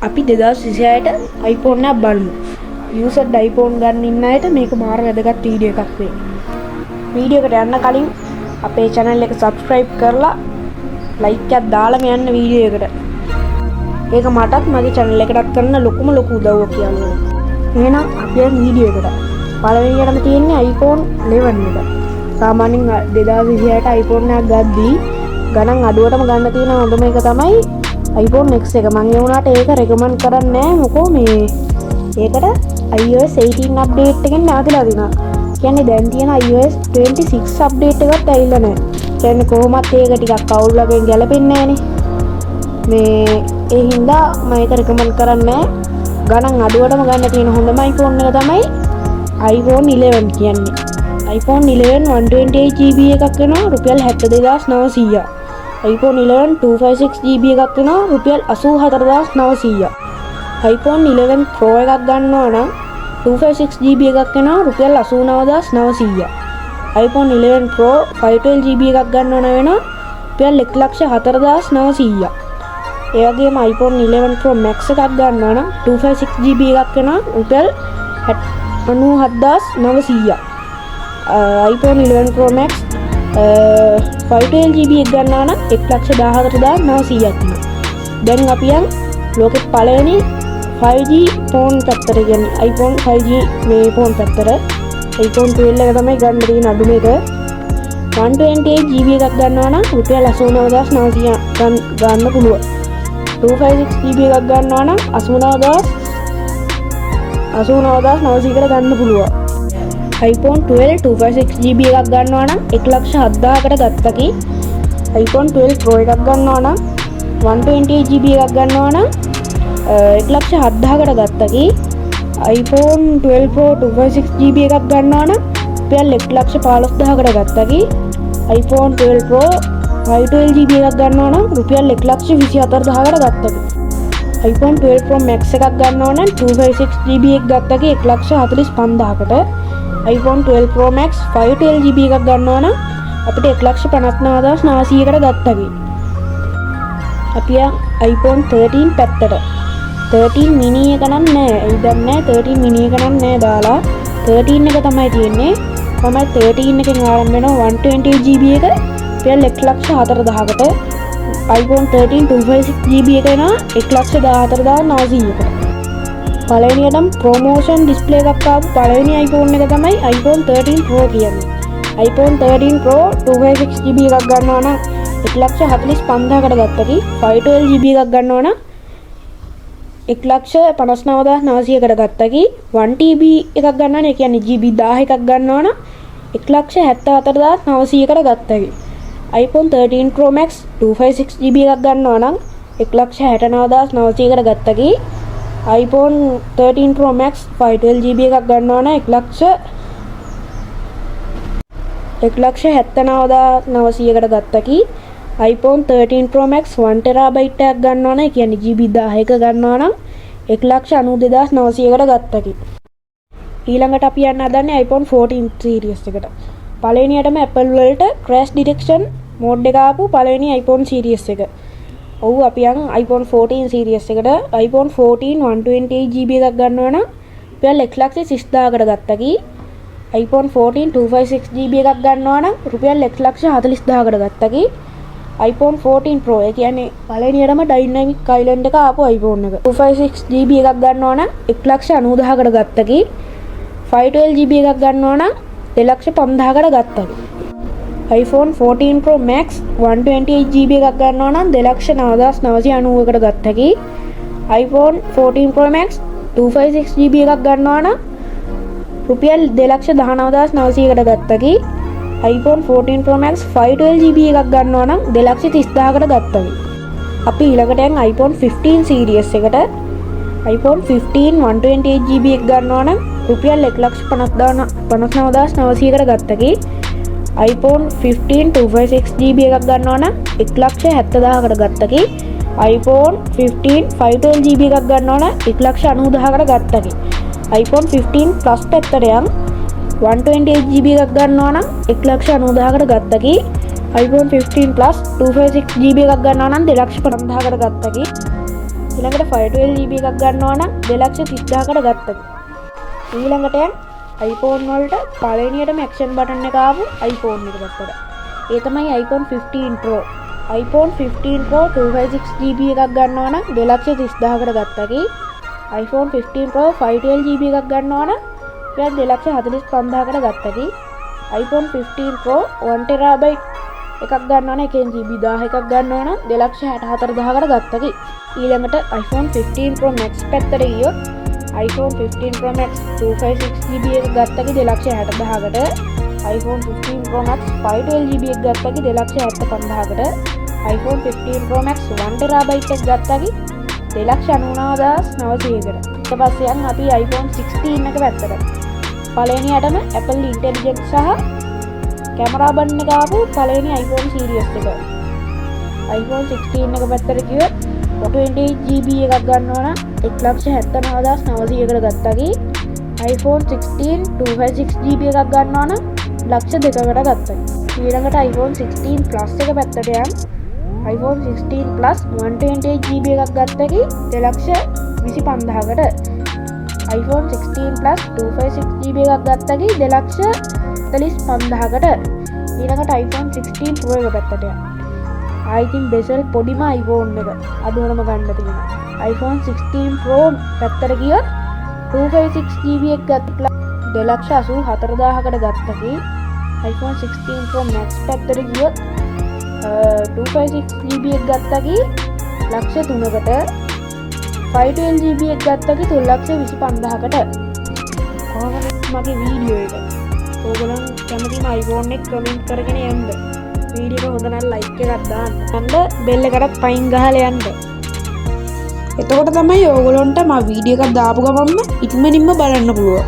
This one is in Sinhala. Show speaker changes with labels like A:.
A: අපි 2026ට iPhone එකක් බලමු. used iPhone ගන්න ඉන්න අයට මේක මාර වැදගත් වීඩියෝ එකක් වෙයි. වීඩියෝ එකට යන්න කලින් අපේ channel එක subscribe කරලා like එකක් දාලා යන්න වීඩියෝ එකට. ඒක මටත් මගේ channel එකටත් කරන ලොකුම උදව්වක් කියනවා. එහෙනම් අපි යන වීඩියෝ එකට. පළවෙනියටම තියෙන්නේ iPhone 11 එක. සාමාන්‍යයෙන් 2026ට iPhone එකක් ගද්දී ගණන් අඩුවටම ගන්න තියෙන හොඳම එක තමයි iPhone X එක. මම ඒ වුණාට ඒක රෙකමන්ඩ් කරන්නේ නැහැ. මොකෝ මේ ඒකට iOS 18 අප්ඩේට් එකෙන් නැවතිලා දිනා. කියන්නේ දැන් තියෙන iOS 26 අප්ඩේට් එකත් ඇවිල්ලා නැහැ. කියන්නේ කොහොමත් ඒක ටිකක් අවුල්ලකින් ගැලපෙන්නේ නැහනේ. මේ ඒ හින්දා මම ඒක රෙකමන්ඩ් කරන්නේ නැහැ. ගණන් අඩුවටම ගන්න තියෙන හොඳම iPhone එක තමයි iPhone 11 කියන්නේ. iPhone 11 128GB එකක් වෙනවා රුපියල් 72900. iPhone 11 256GB එකක් වෙනවා රුපියල් 84900. iPhone 11 Pro එකක් ගන්නවා නම් 256GB එකක් වෙනවා රුපියල් 89900. iPhone 11 Pro 512GB එකක් ගන්නවා නම් වෙනවා රුපියල් 104900. ඒ වගේම iPhone 11 Pro Max එකක් ගන්නවා නම් 256GB එකක් වෙනවා රුපියල් 97900. iPhone 11 Pro Max 512GB එක ගන්නවා නම් 114900ක් වෙනවා. දැන් අපි යන් ලෝකෙ පළවෙනි 5G ෆෝන් පැත්තට කියන්නේ iPhone 5G මේ ෆෝන් පැත්තට. iPhone 12 එක තමයි ගන්න තියෙන අඩුම එක. 128GB එකක් ගන්නවා නම් රුපියල් 89900 ගන්න පුළුවන්. 256GB එකක් ගන්නවා නම් 89900කට ගන්න පුළුවන්. iPhone 12 256GB එකක් ගන්නවා නම් 107000කට ගත්තකි. iPhone 12 Pro එකක් ගන්නවා නම් 128GB එකක් ගන්නවා නම් 107000කට ගත්තකි. iPhone 12 Pro 256GB එකක් ගන්නවා නම් රුපියල් 115000කට ගත්තකි. iPhone 12 Pro 512GB එකක් ගන්නවා නම් රුපියල් 124000කට ගත්තකි. iPhone 12 Pro Max එකක් ගන්නවා නම් 256GB එක ගත්තකි 145000කට. iPhone 12 Pro Max 512GB එකක් ගන්නවා නම් අපිට 159900කට ගත්තකි. අපි iPhone 13 පැත්තට 13 mini එක නම් නෑ. ඒ දැන් නෑ 13 mini එක නම් නෑ දාලා 13 එක තමයි තියෙන්නේ. මම 13 එකෙන් ආරම්භ වෙනවා 128GB එක රුපියල් 104000කට. iPhone 13 256GB එක එනවා 114900කට. පළවෙනියටම ප්‍රොමෝෂන් ඩිස්ප්ලේ එකක් ආපු පළවෙනි iPhone එක තමයි iPhone 13 Pro කියන්නේ. iPhone 13 Pro 256GB එකක් ගන්නවා නම් 145000කට ගත්තකි. 512GB එකක් ගන්නවා නම් 159900කට ගත්තකි. 1TB එකක් ගන්නවා නම් ඒ කියන්නේ GB 1000 එකක් ගන්නවා නම් 174900කට ගත්තකි. iPhone 13 Pro Max 256GB එකක් ගන්නවා නම් 169900කට ගත්තකි. iPhone 13 Pro Max 512GB එකක් ගන්නවා නම් 179900කට ගත්තකි. iPhone 13 Pro Max 1TB එකක් ගන්නවා නම් ඒ කියන්නේ GB 1000ක ගන්නවා නම් 192900කට ගත්තකි. ඊළඟට අපි යන්න හදන්නේ iPhone 14 series එකට. පළවෙනියටම Apple වලට crash detection mode එක ආපු පළවෙනි iPhone series එක. ඔව් අපි යන් iPhone 14 series එකට. iPhone 14 128GB එකක් ගන්නවා නම් රුපියල් 130000කට ගත්තකි. iPhone 14 256GB එකක් ගන්නවා නම් රුපියල් 140000කට ගත්තකි. iPhone 14 Pro ඒ කියන්නේ පළවෙනියටම Dynamic Island එක ආපු iPhone එක. 256GB එකක් ගන්නවා නම් 190000කට ගත්තකි. 512GB එකක් ගන්නවා නම් 205000කට ගත්තකි. iPhone 14 Pro Max 128GB එකක් ගන්නවා නම් 209990කට ගත්තකි. iPhone 14 Pro Max 256GB එකක් ගන්නවා නම් රුපියල් 219900කට ගත්තකි. iPhone 14 Pro Max 512GB එකක් ගන්නවා නම් 230000කට ගත්තකි. අපි ඊළඟට යන් iPhone 15 series එකට. iPhone 15 128GB එක ගන්නවා නම් රුපියල් 159900කට ගත්තකි. iPhone 15 256GB එකක් ගන්නවා නම් 170000කට ගත්තකි. iPhone 15 512GB එකක් ගන්නවා නම් 190000කට ගත්තකි. iPhone 15 Plus පැත්තට යන් 128GB එකක් ගන්නවා නම් 190000කට ගත්තකි. iPhone 15 Plus 256GB එකක් ගන්නවා නම් 255000කට ගත්තකි. ඊළඟට 512GB එකක් ගන්නවා නම් 2,30,000කට ගත්තද. ඊළඟට iPhone වලට පළවෙනියටම action button එක ආපු iPhone එක ගත්තද. ඒ තමයි iPhone 15 Pro. iPhone 15 Pro 256GB එකක් ගන්නවා නම් 2,30,000කට ගත්තකි. iPhone 15 Pro 512GB එකක් ගන්නවා නම් 2,45,000කට ගත්තකි. iPhone 15 Pro 1TB එකක් ගන්නවා නම් 1GB 1000 එකක් ගන්නවා නම් 2,64,000කට ගත්තකි. ඊළඟට iPhone 15 Pro Max පැත්තට ගියොත් iPhone 15 Pro Max 256GB එක ගත්තකි 2,60,000කට. iPhone 15 Pro Max 512GB එක ගත්තකි 2,75,000කට. iPhone 15 Pro Max 1TB එකක් ගත්තකි 2,99,900කට. ඊට පස්සේ යන් අපි iPhone 16 එක පැත්තට. පළවෙනියටම Apple Intelligence සහ කැමරා බටන් එක ආපු පළවෙනි iPhone series එක. iPhone 16 එක පැත්තට ගියොත් 28GB එකක් ගන්නවා නම් 1,79,900කට ගත්තකි. iPhone 16 256GB එකක් ගන්නවා නම් 2,02,000කට ගත්තකි. ඊළඟට iPhone 16 Plus එක පැත්තට යන් iPhone 16 Plus 128GB එකක් ගත්තකි 2,25,000කට. iPhone 16 Plus 256GB එකක් ගත්තකි 2,45,000කට. ඊළඟට iPhone 16 Pro එක පැත්තට යන් ආයිතින් බෙසල් පොඩිම iPhone එක අඩුවනම ගන්න තියෙනවා. iPhone 16 Pro පැත්තට ගියොත් 256GB එක ගත්තා 2,84,000කට ගත්තකි. iPhone 16 Pro Max පැත්තට ගියොත් 256GB එක ගත්තකි 3,00,000කට. 512GB එක ගත්තකි 3,25,000කට. කොහොමද මගේ වීඩියෝ එක? ඕගොල්ලෝ කැමතිම iPhone එක කමෙන්ට් කරගෙන යන්න. වීඩියෝ එක හොඳ නම් ලයික් එකක් දාන්න. බෙල් එකටත් පයින් ගහලා යන්න. එතකොට තමයි ඕගොල්ලන්ට මම වීඩියෝ එකක් දාපු ගමන්ම ඉක්මනින්ම බලන්න පුළුවන්.